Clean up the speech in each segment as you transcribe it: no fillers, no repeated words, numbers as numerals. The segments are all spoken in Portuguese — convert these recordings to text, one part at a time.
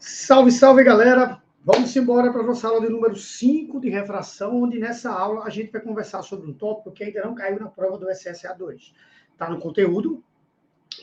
Salve, salve, galera! Vamos embora para a nossa aula de número 5 de refração, onde nessa aula a gente vai conversar sobre um tópico que ainda não caiu na prova do SSA2. Está no conteúdo,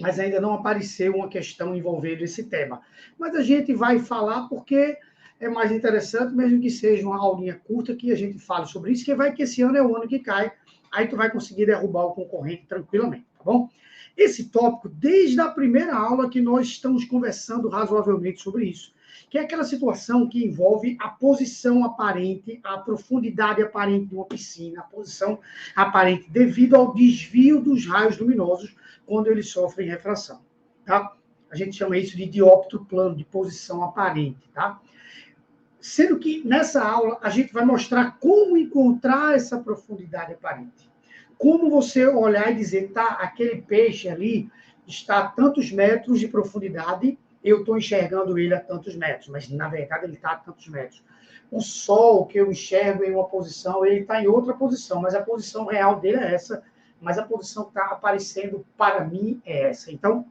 mas ainda não apareceu uma questão envolvendo esse tema. Mas a gente vai falar porque é mais interessante, mesmo que seja uma aulinha curta, que a gente fale sobre isso, que vai que esse ano é o ano que cai, aí tu vai conseguir derrubar o concorrente tranquilamente, tá bom? Esse tópico, desde a primeira aula que nós estamos conversando razoavelmente sobre isso, que é aquela situação que envolve a posição aparente, a profundidade aparente de uma piscina, a posição aparente devido ao desvio dos raios luminosos quando eles sofrem refração, tá? A gente chama isso de dióptro plano, de posição aparente, tá? Sendo que nessa aula a gente vai mostrar como encontrar essa profundidade aparente. Como você olhar e dizer, tá, aquele peixe ali está a tantos metros de profundidade, eu estou enxergando ele a tantos metros, mas na verdade ele está a tantos metros. O sol que eu enxergo em uma posição, ele está em outra posição, mas a posição real dele é essa, mas a posição que está aparecendo para mim é essa. Então,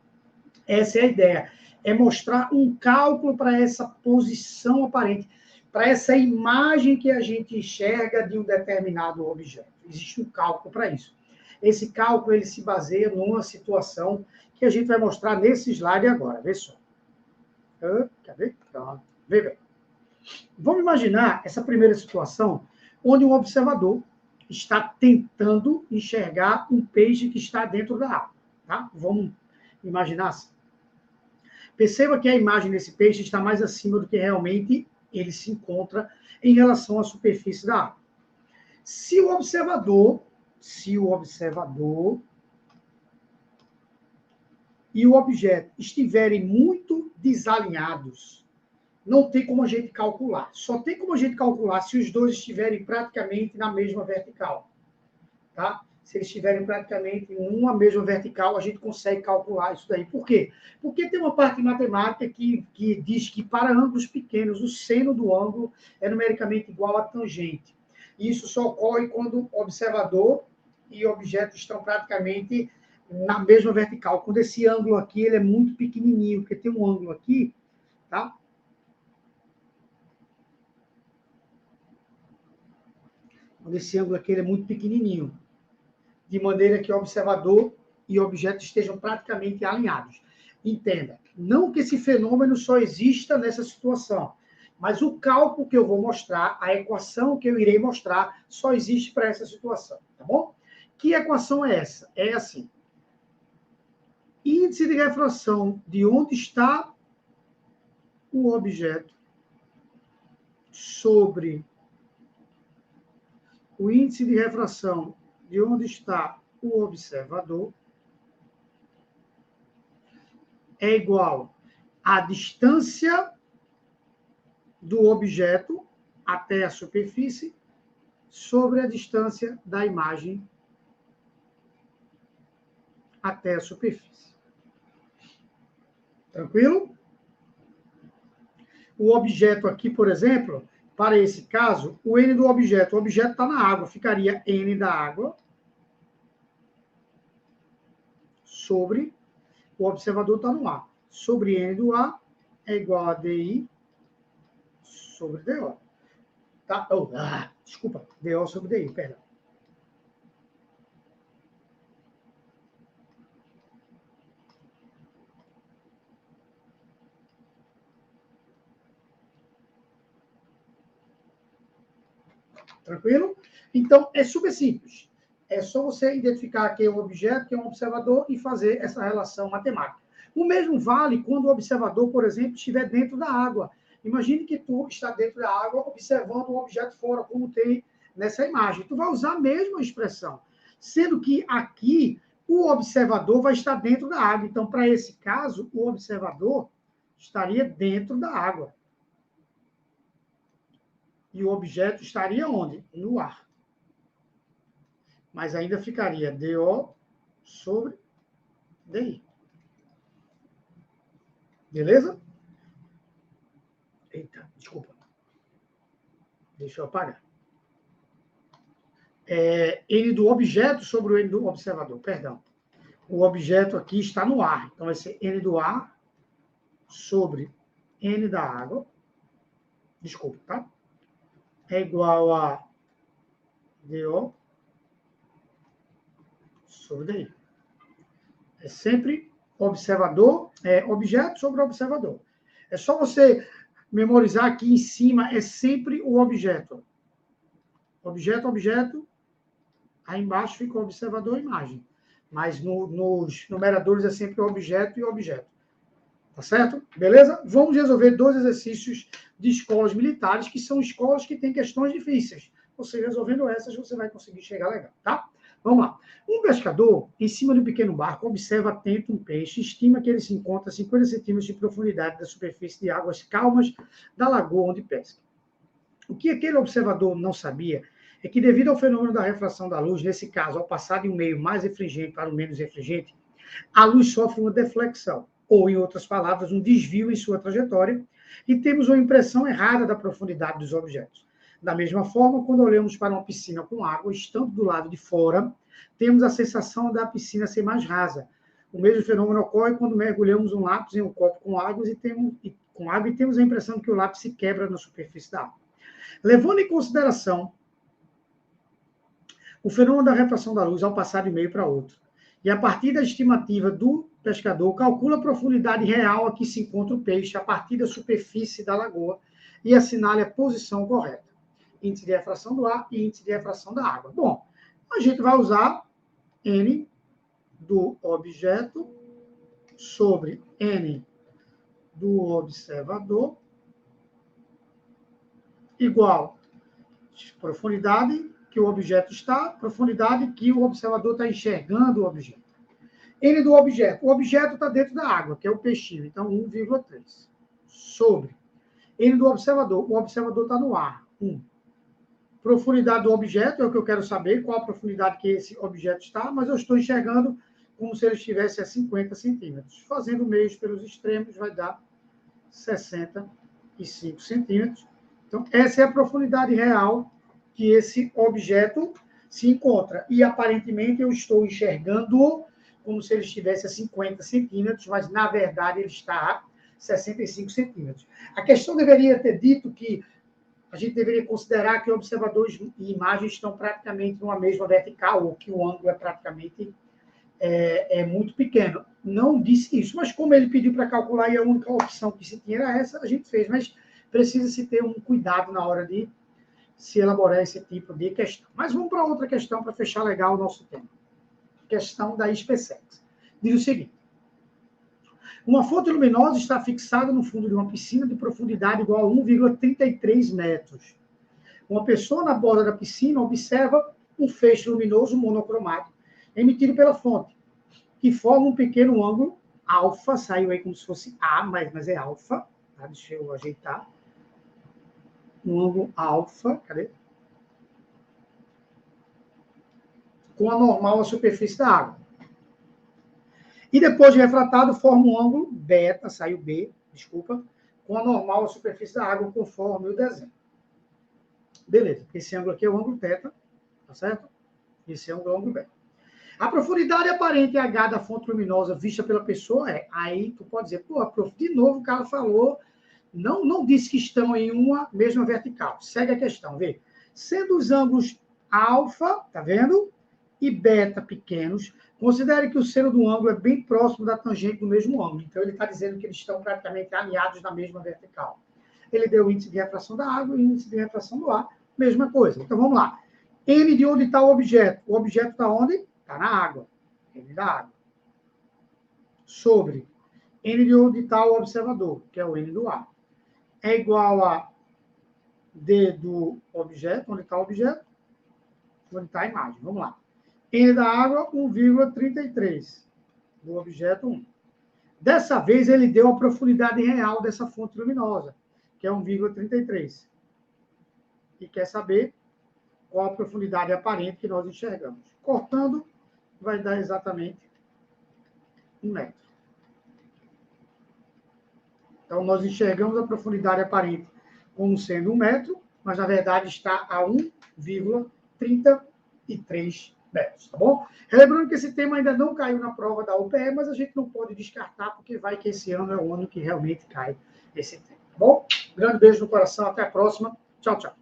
essa é a ideia, é mostrar um cálculo para essa posição aparente, para essa imagem que a gente enxerga de um determinado objeto. Existe um cálculo para isso. Esse cálculo ele se baseia numa situação que a gente vai mostrar nesse slide agora. Vê só. Quer ver? Pronto. Vê bem. Vamos imaginar essa primeira situação onde um observador está tentando enxergar um peixe que está dentro da água. Tá? Vamos imaginar assim. Perceba que a imagem desse peixe está mais acima do que realmente ele se encontra em relação à superfície da água. Se o observador e o objeto estiverem muito desalinhados, não tem como a gente calcular. Só tem como a gente calcular se os dois estiverem praticamente na mesma vertical. Tá? Se eles estiverem praticamente em uma mesma vertical, a gente consegue calcular isso daí. Por quê? Porque tem uma parte matemática que diz que para ângulos pequenos, o seno do ângulo é numericamente igual à tangente. Isso só ocorre quando o observador e o objeto estão praticamente na mesma vertical. Quando esse ângulo aqui ele é muito pequenininho, porque tem um ângulo aqui, tá? Quando esse ângulo aqui ele é muito pequenininho, de maneira que o observador e o objeto estejam praticamente alinhados. Entenda, não que esse fenômeno só exista nessa situação, mas o cálculo que eu vou mostrar, a equação que eu irei mostrar, só existe para essa situação, tá bom? Que equação é essa? É assim. Índice de refração de onde está o objeto sobre o índice de refração de onde está o observador é igual à distância do objeto até a superfície sobre a distância da imagem até a superfície. Tranquilo? O objeto aqui, por exemplo, para esse caso, o N do objeto, o objeto está na água, ficaria N da água sobre o observador está no ar. Sobre N do ar é igual a DI sobre DO. Tá? Desculpa, DO sobre DI, perdão. Tranquilo? Então, é super simples. É só você identificar que é um objeto, que é um observador e fazer essa relação matemática. O mesmo vale quando o observador, por exemplo, estiver dentro da água. Imagine que tu está dentro da água observando um objeto fora, como tem nessa imagem. Tu vai usar a mesma expressão, sendo que aqui o observador vai estar dentro da água. Então, para esse caso, o observador estaria dentro da água. E o objeto estaria onde? No ar. Mas ainda ficaria DO sobre DI. Beleza? Eita, desculpa. Deixa eu apagar. N do objeto sobre o N do observador, perdão. O objeto aqui está no ar. Então, vai ser N do ar sobre N da água, desculpa, tá? É igual a DO sobre DI. É sempre observador, objeto sobre observador. É só você memorizar aqui em cima, é sempre o objeto. Objeto, objeto, aí embaixo fica o observador e imagem. Mas nos numeradores é sempre objeto e objeto. Tá certo? Beleza? Vamos resolver 2 exercícios de escolas militares, que são escolas que têm questões difíceis. Você resolvendo essas, você vai conseguir chegar legal, tá? Vamos lá. Um pescador, em cima de um pequeno barco, observa atento um peixe e estima que ele se encontra a 50 centímetros de profundidade da superfície de águas calmas da lagoa onde pesca. O que aquele observador não sabia é que, devido ao fenômeno da refração da luz, nesse caso, ao passar de um meio mais refringente para o menos refringente, a luz sofre uma deflexão, ou, em outras palavras, um desvio em sua trajetória, e temos uma impressão errada da profundidade dos objetos. Da mesma forma, quando olhamos para uma piscina com água, estando do lado de fora, temos a sensação da piscina ser mais rasa. O mesmo fenômeno ocorre quando mergulhamos um lápis em um copo com água e temos a impressão de que o lápis se quebra na superfície da água. Levando em consideração o fenômeno da refração da luz ao passar de um meio para outro, e a partir da estimativa do pescador, calcula a profundidade real a que se encontra o peixe a partir da superfície da lagoa e assinale a posição correta. Índice de refração do ar e índice de refração da água. Bom, a gente vai usar N do objeto sobre N do observador igual profundidade que o objeto está, profundidade que o observador está enxergando o objeto. N do objeto. O objeto está dentro da água, que é o peixinho, então 1,3. Sobre N do observador. O observador está no ar, 1. Profundidade do objeto é o que eu quero saber, qual a profundidade que esse objeto está, mas eu estou enxergando como se ele estivesse a 50 centímetros. Fazendo meios pelos extremos vai dar 65 centímetros. Então, essa é a profundidade real que esse objeto se encontra. E, aparentemente, eu estou enxergando como se ele estivesse a 50 centímetros, mas, na verdade, ele está a 65 centímetros. A questão deveria ter dito que a gente deveria considerar que observadores e imagens estão praticamente numa mesma vertical, ou que o ângulo é praticamente muito pequeno. Não disse isso, mas como ele pediu para calcular e a única opção que se tinha era essa, a gente fez. Mas precisa-se ter um cuidado na hora de se elaborar esse tipo de questão. Mas vamos para outra questão para fechar legal o nosso tema. Questão da SpaceX. Diz o seguinte: uma fonte luminosa está fixada no fundo de uma piscina de profundidade igual a 1,33 metros. Uma pessoa na borda da piscina observa um feixe luminoso monocromático emitido pela fonte, que forma um pequeno ângulo alfa, saiu aí como se fosse A, mas é alfa, tá? Deixa eu ajeitar. Um ângulo alfa, cadê? Com a normal à superfície da água. E depois de refratado, forma um ângulo beta, saiu B, desculpa, com a normal à superfície da água, conforme o desenho. Beleza, esse ângulo aqui é o ângulo θ, tá certo? Esse ângulo é o ângulo beta. A profundidade aparente H da fonte luminosa vista pela pessoa aí tu pode dizer, pô, prof, de novo o cara falou, não disse que estão em uma mesma vertical. Segue a questão, vê. Sendo os ângulos alfa, tá vendo? E beta pequenos, considere que o seno do ângulo é bem próximo da tangente do mesmo ângulo. Então, ele está dizendo que eles estão praticamente alinhados na mesma vertical. Ele deu o índice de refração da água e o índice de refração do ar, mesma coisa. Então, vamos lá. N de onde está o objeto? O objeto está onde? Está na água. N da água. Sobre N de onde está o observador, que é o N do ar. É igual a D do objeto, onde está o objeto, onde está a imagem. Vamos lá. N da água, 1,33. Do objeto, 1. Dessa vez, ele deu a profundidade real dessa fonte luminosa, que é 1,33. E quer saber qual a profundidade aparente que nós enxergamos. Cortando, vai dar exatamente 1 metro. Então, nós enxergamos a profundidade aparente como sendo 1 metro, mas, na verdade, está a 1,33 metros, tá bom? Lembrando que esse tema ainda não caiu na prova da UPE, mas a gente não pode descartar, porque vai que esse ano é o ano que realmente cai esse tema. Bom, grande beijo no coração, até a próxima. Tchau, tchau.